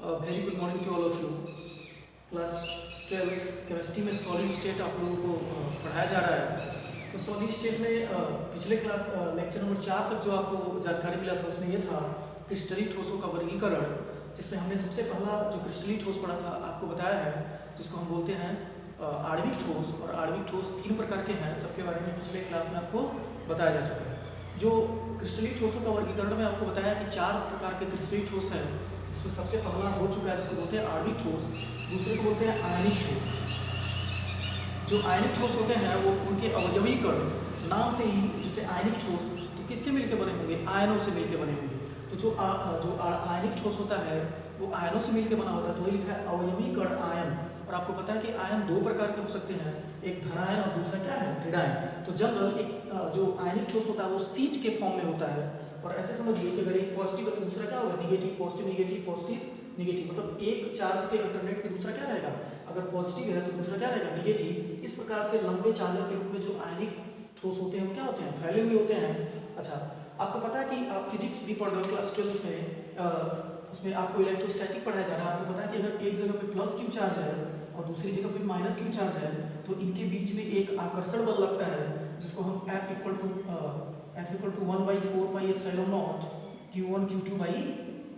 Very good morning to all of you. Class 12 chemistry में solid state आप लोगों को पढ़ाया जा रहा है। तो सॉलिड स्टेट में पिछले क्लास लेक्चर नंबर 4 तक जो आपको जानकारी मिला था उसमें यह था क्रिस्टलीय ठोसों का वर्गीकरण, जिसमें हमने सबसे पहला जो क्रिस्टलीय ठोस पढ़ा था आपको बताया है, जिसको हम बोलते हैं आणविक ठोस। और आणविक ठोस 3 प्रकार के हैं, सबके बारे में पिछले क्लास में आपको बताया जा चुका है। जो क्रिस्टलीय ठोसों का वर्गीकरण में आपको बताया कि 4 प्रकार के क्रिस्टलीय ठोस हैं, जिसमें सबसे पहला हो चुका है जिसको बोलते हैं आणविक ठोस, दूसरे को बोलते हैं आयनिक ठोस। जो आयनिक ठोस होते हैं वो उनके अवयवी कण नाम से ही, जैसे आयनिक ठोस तो किससे मिलकर बने होंगे? आयनों से मिलकर बने होंगे। तो जो आयनिक ठोस होता है वो आयनों से मिलकर बना होता है, तो वही लिखा है अवयवी कण आयन। और आपको पता है कि आयन 2 प्रकार के हो सकते हैं, एक धनायन और दूसरा क्या है? ऋणायन। तो जब एक जो आयनिक ठोस होता है वो सीट के फॉर्म में होता है। और ऐसे समझिए कि अगर एक पॉजिटिव है तो दूसरा क्या होगा? Negative positive negative positive negative, मतलब एक चार्ज के अल्टरनेट पे दूसरा क्या रहेगा? अगर पॉजिटिव है तो दूसरा क्या रहेगा? निगेटिव। इस प्रकार से लंबे चार्जर के रूप में जो आयनिक ठोस होते हैं वो क्या होते हैं? फैले हुए होते हैं। अच्छा, आपको पता है कि आप फिजिक्स भी पढ़ रहे हो क्लास 12 में, उसमें आपको इलेक्ट्रोस्टैटिक पढ़ाया जा रहा है। आपको पता है कि अगर एक जगह पे प्लस क्यू चार्ज है और दूसरी जगह पे माइनस क्यू चार्ज है तो इनके बीच में एक आकर्षण बल लगता है, जिसको हम F equal to 1/4 pi epsilon naught Q1 Q2 by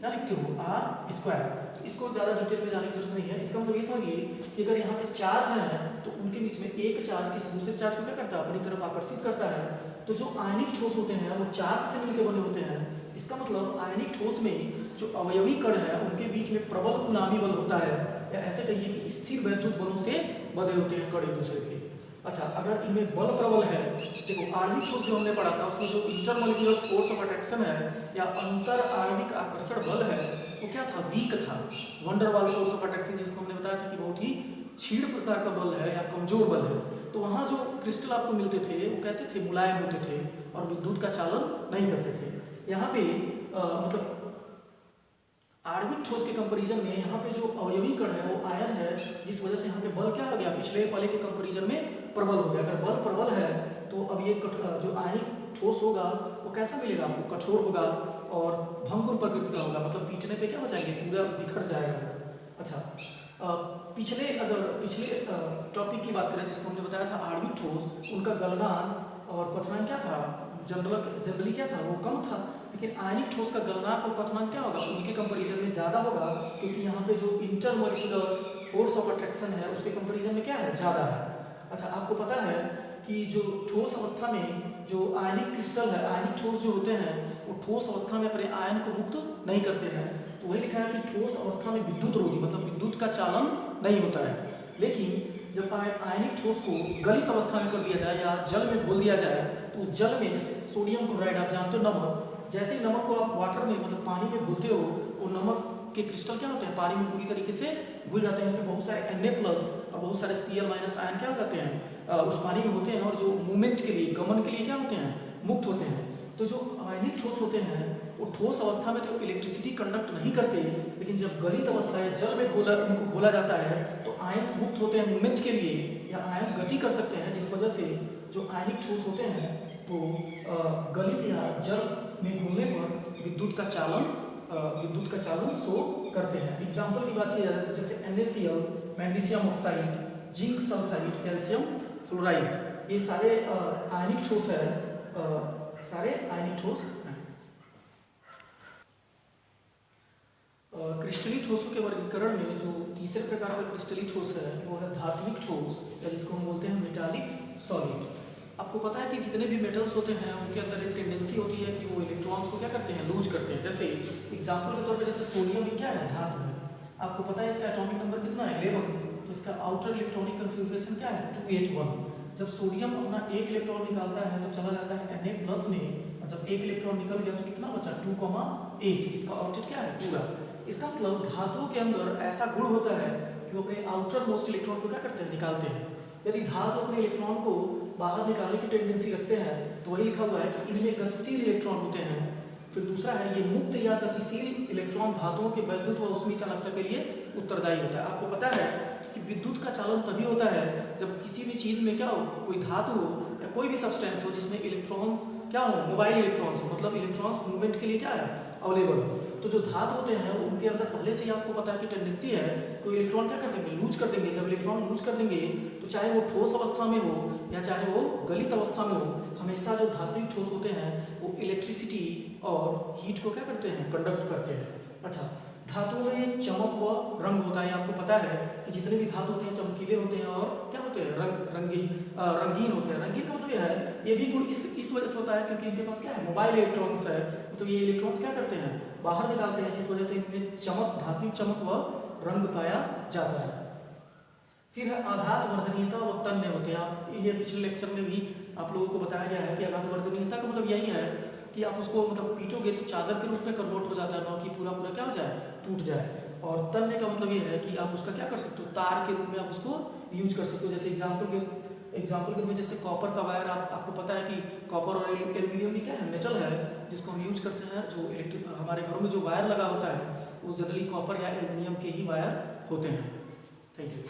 क्या लिखते हो? R square. तो इसको ज़्यादा डिटेल में जाने की जरूरत नहीं है। इसका मतलब ये समझिए कि अगर यहाँ पे चार्ज है तो उनके बीच में एक चार्ज किसी दूसरे चार्ज को क्या करता है? अपनी तरफ आकर्षित करता है। तो जो आयनिक ठोस होते हैं वो चार्ज से मिलकर बने होते हैं। इसका मतलब आयनिक ठोस में जो अवयवी कण है उनके बीच में प्रबल गुलामी बल होता है, या ऐसे कहिए कि स्थिर वैद्युत बलों से बंधे होते हैं कण एक दूसरे के। अच्छा, अगर इनमें बल प्रबल है, देखो आणविक ठोस जो हमने पढ़ा था उसमें जो इंटरमोलिकुलर फोर्स ऑफ अट्रैक्शन है या अंतर आणविक आकर्षण बल है वो क्या था? वीक था। वंडर वाल फोर्स ऑफ अट्रैक्शन, जिसको हमने बताया था कि बहुत ही क्षीण प्रकार का बल है या कमजोर बल है। तो वहाँ जो क्रिस्टल आपको मिलते थे वो कैसे थे? मुलायम होते थे और विद्युत का चालन नहीं करते थे। यहाँ पे मतलब आणविक ठोस के कंपैरिजन में यहाँ पे जो अवयवी कण है वो आयन है, जिस वजह से यहाँ पे बल क्या हो गया? पिछले वाले के कंपैरिजन में प्रबल हो गया। अगर बल प्रबल है तो अब ये जो आयनिक ठोस होगा वो कैसा मिलेगा आपको? कठोर होगा और भंगुर प्रकृति का होगा, मतलब पीटने पे क्या हो जाएंगे? पूरा बिखर जाएगा। अच्छा, पिछले टॉपिक की बात करें जिसको हमने बताया था आणविक ठोस, उनका गलनांक और क्वथनांक क्या था? जनरली क्या था? वो कम था। लेकिन आयनिक ठोस का गलनांक और क्वथनांक क्या होगा? उनके कंपैरिजन में ज़्यादा होगा, क्योंकि यहाँ पे जो इंटरमोलिकुलर फोर्स ऑफ अट्रैक्शन है उसके कंपैरिजन में क्या है? ज़्यादा है। अच्छा, आपको पता है कि जो ठोस अवस्था में जो आयनिक क्रिस्टल है, आयनिक ठोस जो होते हैं वो ठोस अवस्था में अपने आयन को मुक्त नहीं करते हैं। तो वही लिखा है कि ठोस अवस्था में विद्युत रोधी, मतलब विद्युत का चालन नहीं होता है। लेकिन जब आयनिक ठोस को गलित अवस्था में कर दिया जाए या जल में घोल दिया जाए तो उस जल में, जैसे सोडियम क्लोराइड आप जानते हो नमक, जैसे ही नमक को आप वाटर में मतलब पानी में घोलते हो वो नमक के क्रिस्टल क्या होते हैं? पानी में पूरी तरीके से घुल जाते हैं। उसमें बहुत सारे Na+ और बहुत सारे Cl- आयन क्या हो जाते हैं? उस पानी में होते हैं और जो मूवमेंट के लिए, गमन के लिए क्या होते हैं? मुक्त होते हैं। तो जो आयनिक ठोस होते हैं वो ठोस अवस्था में तो इलेक्ट्रिसिटी कंडक्ट नहीं करते, लेकिन जब गलित अवस्था है जल में उनको घोला जाता है तो आयन्स मुक्त होते हैं मूवमेंट के लिए, या आयन गति कर सकते हैं, जिस वजह से जो आयनिक ठोस होते हैं वो गलित या जल में घूमने पर विद्युत का चालन शो करते हैं। एग्जाम्पल की बात की जाए तो जैसे NaCl, magnesium oxide, zinc sulphide, calcium fluoride, ये सारे आयनिक ठोस है, सारे आयनिक ठोस हैं। क्रिस्टलीय ठोसों के वर्गीकरण में जो तीसरे प्रकार का क्रिस्टलीय ठोस है वो है धात्विक ठोस, या जिसको हम बोलते हैं मेटालिक सॉलिड। आपको पता है कि जितने भी मेटल्स होते हैं उनके अंदर एक टेंडेंसी होती है कि वो इलेक्ट्रॉन्स को क्या करते हैं? लूज करते हैं। जैसे एग्जांपल के तौर पे जैसे सोडियम क्या है? धातु है। आपको पता है इसका एटॉमिक नंबर कितना है? 11। तो इसका आउटर इलेक्ट्रॉनिक कन्फिग्रेशन क्या है? 281। जब सोडियम अपना एक इलेक्ट्रॉन निकालता है तो चला जाता है Na+ में, और जब एक इलेक्ट्रॉन निकल गया तो कितना बचा? 2,8। इसका ऑर्बिट क्या है? पूरा। इसका मतलब धातुओं के अंदर ऐसा गुण होता है कि वो अपने आउटर मोस्ट इलेक्ट्रॉन को क्या करते हैं? निकालते हैं। यदि धातु अपने इलेक्ट्रॉन को बाहर निकालने की टेंडेंसी रखते हैं तो वही लिखा हुआ है कि इनमें गतिशील इलेक्ट्रॉन होते हैं। फिर दूसरा है ये मुक्त या गतिशील इलेक्ट्रॉन धातुओं के वैद्युत व ऊष्मीय चालकता के लिए उत्तरदायी होता है। आपको पता है कि विद्युत का चालन तभी होता है जब किसी भी चीज़ में क्या हो? कोई धातु हो या कोई भी सब्सटेंस हो जिसमें इलेक्ट्रॉन्स क्या हो, मोबाइल इलेक्ट्रॉन्स हो, मतलब इलेक्ट्रॉन्स मूवमेंट के लिए क्या है, अवेलेबल हो। तो जो धातु होते हैं उनके अंदर पहले से ही आपको पता है कि टेंडेंसी है तो इलेक्ट्रॉन क्या कर देंगे, लूज कर देंगे। जब इलेक्ट्रॉन लूज कर देंगे तो चाहे वो ठोस अवस्था में हो या चाहे वो गलित अवस्था में हो, हमेशा जो धात्विक ठोस होते हैं वो इलेक्ट्रिसिटी और हीट को क्या करते हैं, कंडक्ट करते हैं। अच्छा, धातु में चमक व रंग होता है, आपको पता है कि जितने भी धातु होते हैं चमकीले होते हैं और क्या होते हैं, रंगीन होते हैं। रंगीन का मतलब यह है, ये भी गुण इस वजह से होता है क्योंकि इनके पास क्या है, मोबाइल इलेक्ट्रॉन्स है। तो ये इलेक्ट्रॉन्स क्या करते हैं, बाहर निकालते हैं, जिस वजह से इनमें चमक, धात्विक चमक व रंग पाया जाता है। फिर है आघात वर्धनीयता व तन्य होते हैं। आप ये पिछले लेक्चर में भी आप लोगों को बताया गया है कि आघात वर्धनीयता का मतलब यही है कि आप उसको मतलब पीटोगे तो चादर के रूप में कन्वर्ट हो जाता है, ना कि पूरा पूरा क्या हो जाए, टूट जाए। और तन्य का मतलब ये है कि आप उसका क्या कर सकते हो, तार के रूप में आप उसको यूज कर सकते हो। जैसे एग्जाम्पल के रूप में जैसे कॉपर का वायर, आपको पता है कि कॉपर और एल्यूमिनियम भी क्या है, मेटल है जिसको हम यूज करते हैं। जो इलेक्ट्रिक हमारे घरों में जो वायर लगा होता है वो जनरली कॉपर या एल्यूमिनियम के ही वायर होते हैं। Thank you.